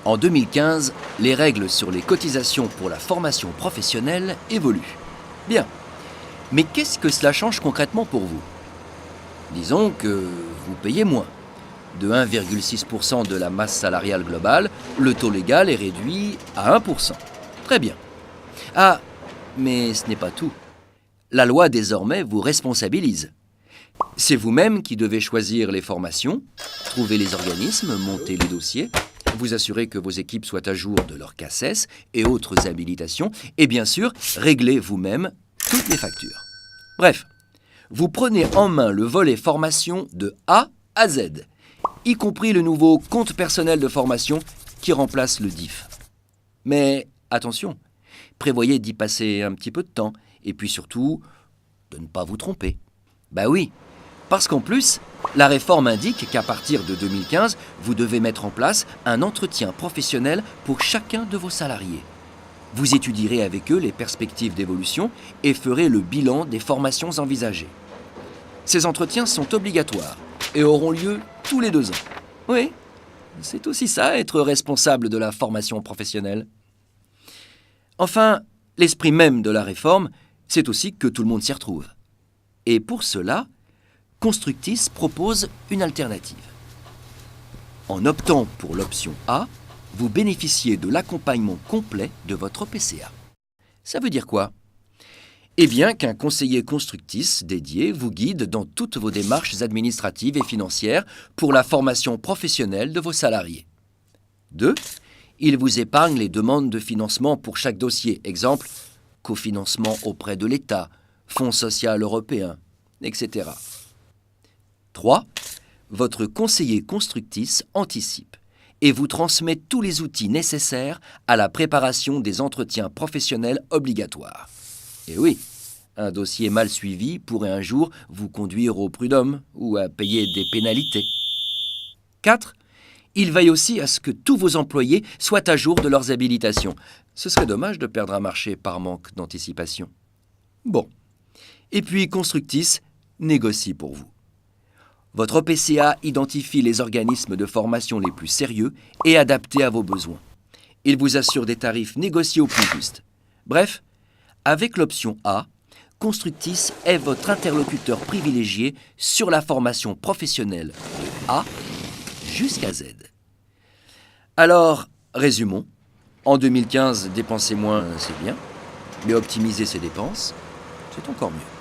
En 2015, les règles sur les cotisations pour la formation professionnelle évoluent. Bien. Mais qu'est-ce que cela change concrètement pour vous? Disons que vous payez moins. De 1,6% de la masse salariale globale, le taux légal est réduit à 1%. Très bien. Ah, mais ce n'est pas tout. La loi désormais vous responsabilise. C'est vous-même qui devez choisir les formations, trouver les organismes, monter les dossiers, vous assurer que vos équipes soient à jour de leur CACES et autres habilitations, et bien sûr, régler vous-même toutes les factures. Bref, vous prenez en main le volet formation de A à Z, y compris le nouveau compte personnel de formation qui remplace le DIF. Mais attention, prévoyez d'y passer un petit peu de temps, et puis surtout, de ne pas vous tromper. Bah oui, parce qu'en plus, la réforme indique qu'à partir de 2015, vous devez mettre en place un entretien professionnel pour chacun de vos salariés. Vous étudierez avec eux les perspectives d'évolution et ferez le bilan des formations envisagées. Ces entretiens sont obligatoires et auront lieu tous les 2 ans. Oui, c'est aussi ça, être responsable de la formation professionnelle. Enfin, l'esprit même de la réforme, c'est aussi que tout le monde s'y retrouve. Et pour cela, Constructis propose une alternative. En optant pour l'option A, vous bénéficiez de l'accompagnement complet de votre PCA. Ça veut dire quoi? Eh bien qu'un conseiller Constructis dédié vous guide dans toutes vos démarches administratives et financières pour la formation professionnelle de vos salariés. 2. Il vous épargne les demandes de financement pour chaque dossier. Exemple, cofinancement auprès de l'État, Fonds social européen, etc. 3. Votre conseiller Constructis anticipe et vous transmet tous les outils nécessaires à la préparation des entretiens professionnels obligatoires. Et oui, un dossier mal suivi pourrait un jour vous conduire au prud'homme ou à payer des pénalités. 4. Il veille aussi à ce que tous vos employés soient à jour de leurs habilitations. Ce serait dommage de perdre un marché par manque d'anticipation. Bon. Et puis Constructis négocie pour vous. Votre PCA identifie les organismes de formation les plus sérieux et adaptés à vos besoins. Il vous assure des tarifs négociés au plus juste. Bref, avec l'option A, Constructis est votre interlocuteur privilégié sur la formation professionnelle de A jusqu'à Z. Alors, résumons. En 2015, dépenser moins, c'est bien, mais optimiser ses dépenses, c'est encore mieux.